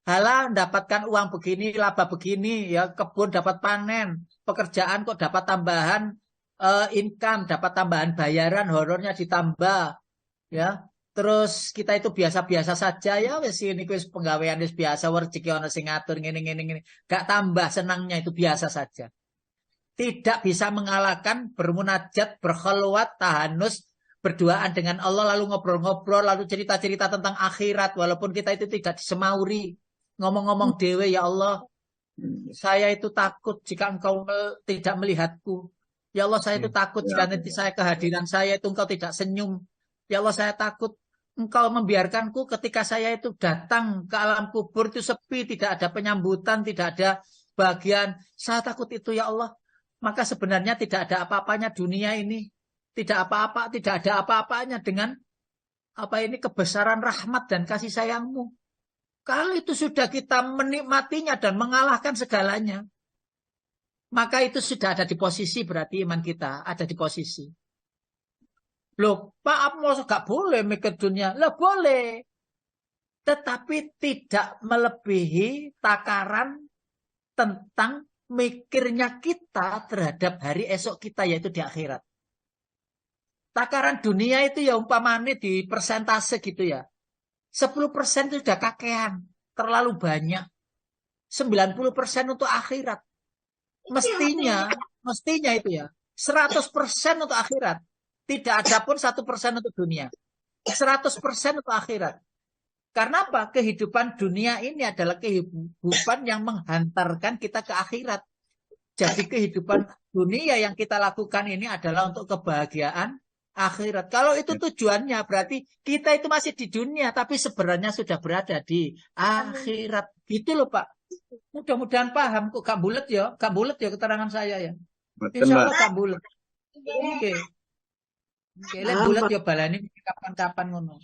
Halah mendapatkan uang begini, laba begini, ya kebun dapat panen, pekerjaan kok dapat tambahan income, dapat tambahan bayaran, horornya ditambah, ya. Terus kita itu biasa-biasa saja ya, wes ini wis penggawean wis biasa, rezeki ono sing ngatur ngene. Gak tambah senangnya itu biasa saja. Tidak bisa mengalahkan bermunajat, berkholwat, tahanus, berduaan dengan Allah, lalu ngobrol-ngobrol, lalu cerita-cerita tentang akhirat, walaupun kita itu tidak disemauri. Ngomong-ngomong dewe, ya Allah, saya itu takut jika engkau tidak melihatku. Ya Allah, saya itu takut jika nanti saya kehadiran saya itu engkau tidak senyum. Ya Allah, saya takut engkau membiarkanku ketika saya itu datang ke alam kubur itu sepi, tidak ada penyambutan, tidak ada bagian. Saya takut itu ya Allah. Maka sebenarnya tidak ada apa-apanya dunia ini. Tidak apa-apa, tidak ada apa-apanya dengan apa ini kebesaran rahmat dan kasih sayangmu. Kalau itu sudah kita menikmatinya dan mengalahkan segalanya, maka itu sudah ada di posisi, berarti iman kita ada di posisi. Loh, Pak, mau gak boleh mikir dunia? Loh, boleh. Tetapi tidak melebihi takaran tentang mikirnya kita terhadap hari esok kita, yaitu di akhirat. Takaran dunia itu ya umpamanya di persentase gitu ya. 10% itu sudah kakean, terlalu banyak. 90% untuk akhirat. Mestinya itu ya. 100% untuk akhirat. Tidak ada pun 1% untuk dunia. 100% untuk akhirat. Karena apa? Kehidupan dunia ini adalah kehidupan yang menghantarkan kita ke akhirat. Jadi kehidupan dunia yang kita lakukan ini adalah untuk kebahagiaan akhirat. Kalau itu tujuannya berarti kita itu masih di dunia tapi sebenarnya sudah berada di akhirat. Gitu loh Pak. Mudah-mudahan paham kok gak bulet ya. Gak bulet ya keterangan saya ya. Betul, Insya Mbak. Allah gak bulet. Oke. Oke, lek Paham, bulet Pak. ya balani kapan-kapan ngono.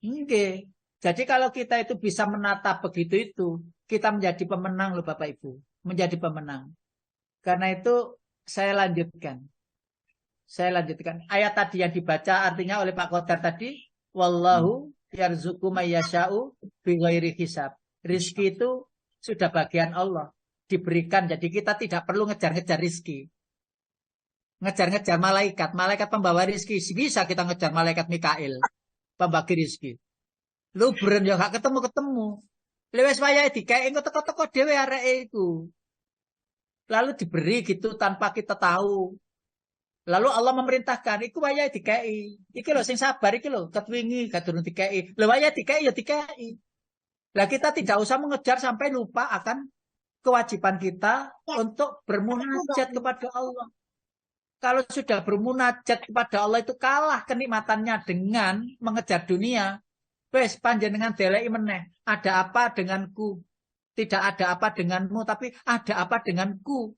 Oke. Jadi kalau kita itu bisa menata begitu itu, kita menjadi pemenang loh Bapak Ibu. Menjadi pemenang. Karena itu saya lanjutkan. Saya lanjutkan. Ayat tadi yang dibaca artinya oleh Pak Qadar tadi, wallahu yarzuqu may yasha'u bighairi hisab. Rizki itu sudah bagian Allah, diberikan. Jadi kita tidak perlu ngejar-ngejar rizki. Ngejar-ngejar malaikat. Malaikat pembawa rizki. Bisa kita ngejar malaikat Mikail. Pembagi rizki. Lu beren ya gak ketemu-ketemu. Lewes wayahe dikae engko teko-teko dhewe areke iku. Lalu diberi gitu tanpa kita tahu. Lalu Allah memerintahkan, iku wayahe dikae. Iki lho sing sabar iki lho, ketwingi gak durung dikae. Lho wayahe dikae ya dikae. Lah kita tidak usah mengejar sampai lupa akan kewajiban kita untuk bermunajat kepada Allah. Kalau sudah bermunajat kepada Allah itu kalah kenikmatannya dengan mengejar dunia. Wes panjenengan deleki meneh. Ada apa denganku? Tidak ada apa denganmu, tapi ada apa denganku?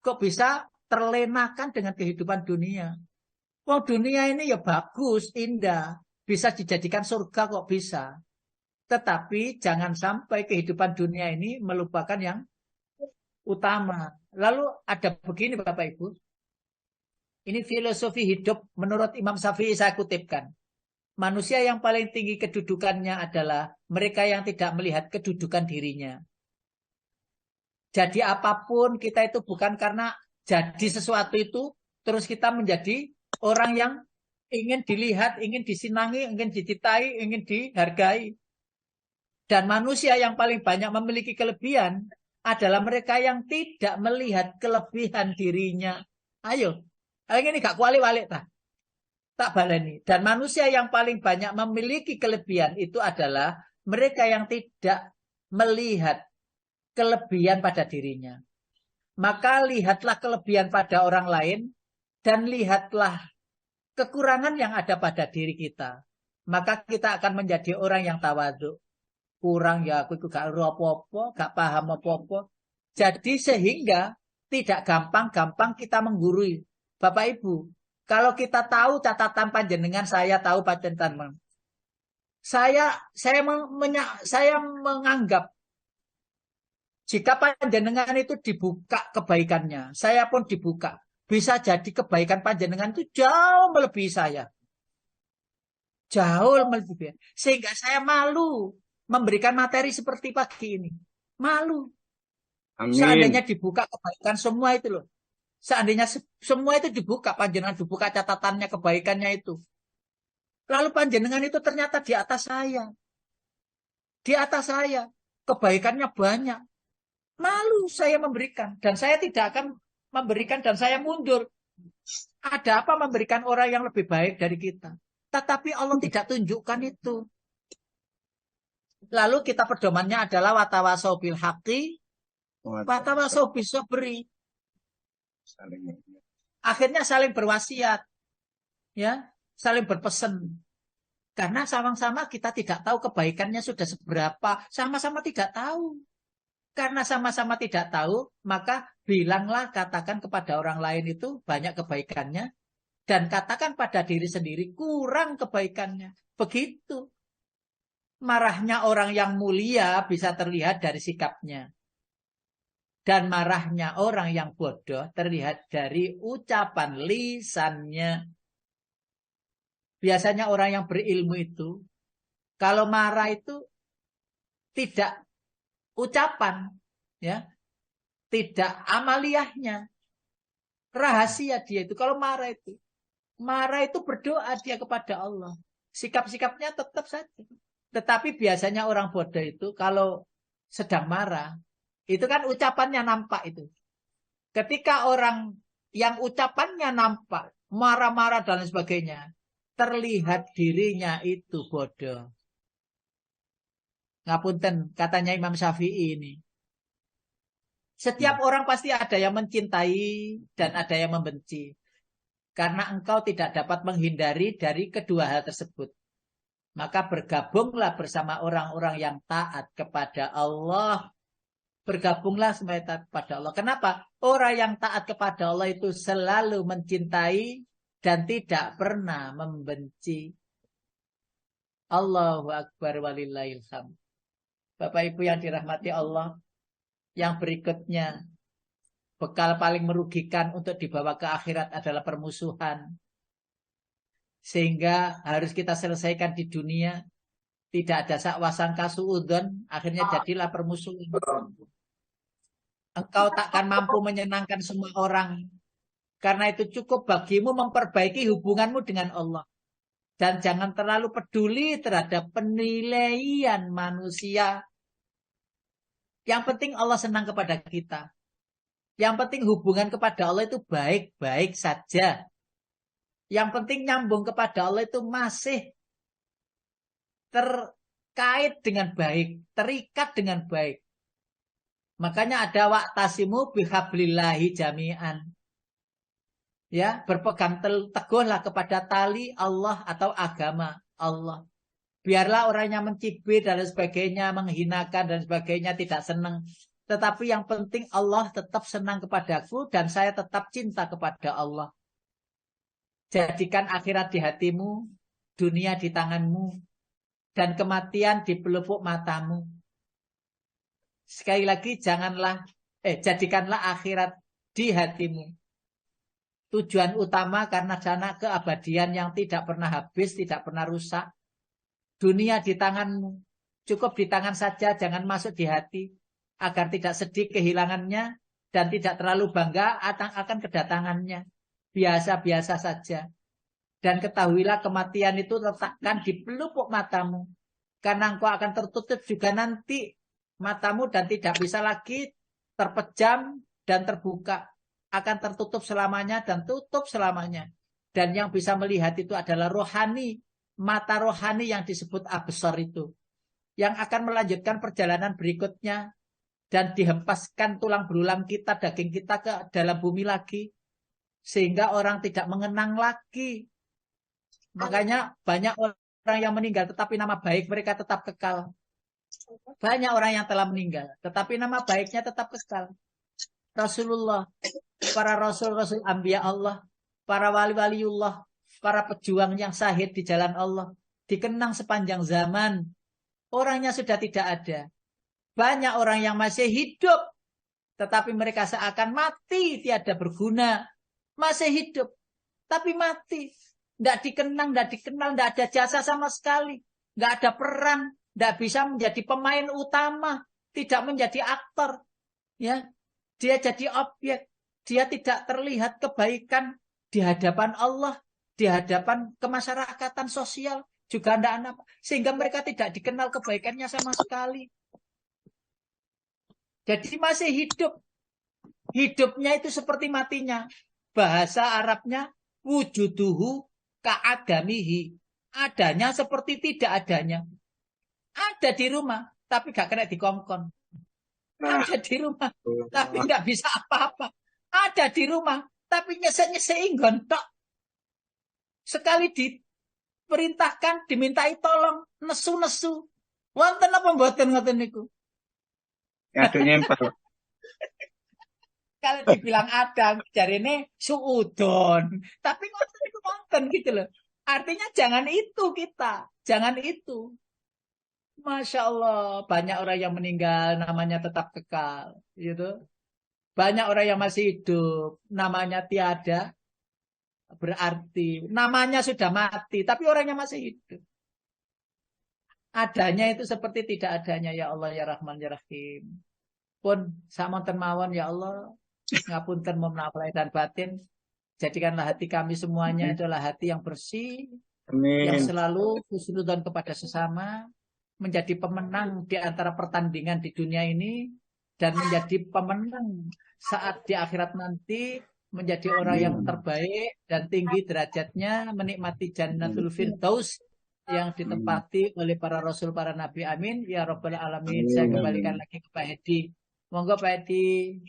Kok bisa terlenakan dengan kehidupan dunia? Wong dunia ini ya bagus, indah. Bisa dijadikan surga kok bisa. Tetapi jangan sampai kehidupan dunia ini melupakan yang utama. Lalu ada begini Bapak Ibu. Ini filosofi hidup menurut Imam Syafi'i saya kutipkan. Manusia yang paling tinggi kedudukannya adalah mereka yang tidak melihat kedudukan dirinya. Jadi apapun kita itu bukan karena jadi sesuatu itu terus kita menjadi orang yang ingin dilihat, ingin disenangi, ingin dicintai, ingin dihargai. Dan manusia yang paling banyak memiliki kelebihan adalah mereka yang tidak melihat kelebihan dirinya. Ayo, ini gak kuali-walik tak baleni. Dan manusia yang paling banyak memiliki kelebihan itu adalah mereka yang tidak melihat kelebihan pada dirinya. Maka lihatlah kelebihan pada orang lain dan lihatlah kekurangan yang ada pada diri kita. Maka kita akan menjadi orang yang tawadhu. Kurang ya aku gak apa-apa, gak paham apa-apa. Jadi sehingga tidak gampang-gampang kita menggurui. Bapak Ibu, kalau kita tahu catatan panjenengan, saya tahu panjenengan. Saya menganggap jika panjenengan itu dibuka kebaikannya, saya pun dibuka. Bisa jadi kebaikan panjenengan itu jauh melebihi saya. Jauh melebihi. Sehingga saya malu memberikan materi seperti pagi ini. Malu. Amin. Seandainya dibuka kebaikan semua itu loh. Seandainya semua itu dibuka, panjenengan dibuka catatannya, kebaikannya itu. Lalu panjenengan itu ternyata di atas saya. Di atas saya. Kebaikannya banyak. Malu saya memberikan. Dan saya tidak akan memberikan dan saya mundur. Ada apa memberikan orang yang lebih baik dari kita. Tetapi Allah tidak tunjukkan itu. Lalu kita pedomannya adalah watawasau bil haqi, watawasau bis sabri. Akhirnya saling berwasiat, ya, saling berpesan. Karena sama-sama kita tidak tahu kebaikannya sudah seberapa, sama-sama tidak tahu. Karena sama-sama tidak tahu, maka bilanglah, katakan kepada orang lain itu banyak kebaikannya, dan katakan pada diri sendiri kurang kebaikannya. Begitu. Marahnya orang yang mulia bisa terlihat dari sikapnya. Dan marahnya orang yang bodoh terlihat dari ucapan lisannya. Biasanya orang yang berilmu itu, kalau marah itu tidak ucapan, ya, tidak amaliyahnya. Rahasia dia itu kalau marah itu. Marah itu berdoa dia kepada Allah. Sikap-sikapnya tetap saja. Tetapi biasanya orang bodoh itu kalau sedang marah, itu kan ucapannya nampak itu. Ketika orang yang ucapannya nampak, marah-marah dan sebagainya, terlihat dirinya itu bodoh. Ngapunten, katanya Imam Syafi'i ini. Setiap orang pasti ada yang mencintai dan ada yang membenci. karena engkau tidak dapat menghindari dari kedua hal tersebut. Maka bergabunglah bersama orang-orang yang taat kepada Allah. Bergabunglah semuanya taat kepada Allah. Kenapa? Orang yang taat kepada Allah itu selalu mencintai dan tidak pernah membenci. Allahu Akbar walillahil hamd. Bapak Ibu yang dirahmati Allah, yang berikutnya, bekal paling merugikan untuk dibawa ke akhirat adalah permusuhan. Sehingga harus kita selesaikan di dunia. Tidak ada sakwasangka suudon, akhirnya jadilah permusuhan. Engkau takkan mampu menyenangkan semua orang. Karena itu cukup bagimu memperbaiki hubunganmu dengan Allah. Dan jangan terlalu peduli terhadap penilaian manusia. Yang penting Allah senang kepada kita. Yang penting hubungan kepada Allah itu baik-baik saja. Yang penting nyambung kepada Allah itu masih terkait dengan baik. Terikat dengan baik. Makanya ada wa'tasimu bihablillahi jami'an. Ya, berpegang teguhlah kepada tali Allah atau agama Allah. Biarlah orangnya mencibir dan sebagainya, menghinakan dan sebagainya, tidak senang. Tetapi yang penting Allah tetap senang kepadaku dan saya tetap cinta kepada Allah. Jadikan akhirat di hatimu, dunia di tanganmu, dan kematian di pelupuk matamu. Sekali lagi, jadikanlah akhirat di hatimu. Tujuan utama karena dana keabadian yang tidak pernah habis, tidak pernah rusak. Dunia di tanganmu. Cukup di tangan saja, jangan masuk di hati. Agar tidak sedih kehilangannya dan tidak terlalu bangga akan kedatangannya. Biasa-biasa saja. Dan ketahuilah kematian itu letakkan di pelupuk matamu. Karena engkau akan tertutup juga nanti matamu dan tidak bisa lagi terpejam dan terbuka. Akan tertutup selamanya dan tutup selamanya. Dan yang bisa melihat itu adalah rohani. Mata rohani yang disebut absar itu. Yang akan melanjutkan perjalanan berikutnya. Dan dihempaskan tulang belulang kita, daging kita ke dalam bumi lagi. Sehingga orang tidak mengenang lagi. Makanya banyak orang yang meninggal. Tetapi nama baik mereka tetap kekal. Banyak orang yang telah meninggal. Tetapi nama baiknya tetap kekal. Rasulullah, para rasul-rasul anbiya Allah, para wali-waliullah, para pejuang yang syahid di jalan Allah, dikenang sepanjang zaman. Orangnya sudah tidak ada. Banyak orang yang masih hidup, tetapi mereka seakan mati, tiada berguna. Masih hidup, tapi mati. Tidak dikenang, tidak dikenal, tidak ada jasa sama sekali. Tidak ada peran, tidak bisa menjadi pemain utama, tidak menjadi aktor. Ya. Dia jadi objek. Dia tidak terlihat kebaikan di hadapan Allah, di hadapan kemasyarakatan sosial, juga tidak apa. Sehingga mereka tidak dikenal kebaikannya sama sekali. Jadi masih hidup. Hidupnya itu seperti matinya. Bahasa Arabnya, wujuduhu ka'adamihi. Adanya seperti tidak adanya. Ada di rumah, tapi gak kena dikongkon. Ada di rumah, tapi nggak bisa apa-apa. Ada di rumah, tapi nyesek-nyesek gontok. Sekali diperintahkan, dimintai tolong, nesu-nesu. Wonten apa mboten ngoten niku? Aduh nyempel. Kalau dibilang ada, jarine suudon. Tapi ngoten niku wonten gitu loh. Artinya jangan itu kita, jangan itu. Masya Allah, banyak orang yang meninggal, namanya tetap kekal, gitu. Banyak orang yang masih hidup, namanya tiada, berarti namanya sudah mati, tapi orangnya masih hidup. Adanya itu seperti tidak adanya, ya Allah, ya Rahman, ya Rahim. Pun samonten mawon, ya Allah, ngapunten mohon maaf lahir dan batin. Jadikanlah hati kami semuanya adalah hati yang bersih, Amin. yang selalu husnudzon kepada sesama. Menjadi pemenang di antara pertandingan di dunia ini dan menjadi pemenang saat di akhirat nanti, menjadi orang yang terbaik dan tinggi derajatnya, menikmati Jannatul Firdaus yang ditempati oleh para rasul, para nabi. Amin ya rabbal alamin. Saya kembalikan lagi ke Pak Hedi. Monggo Pak Hedi.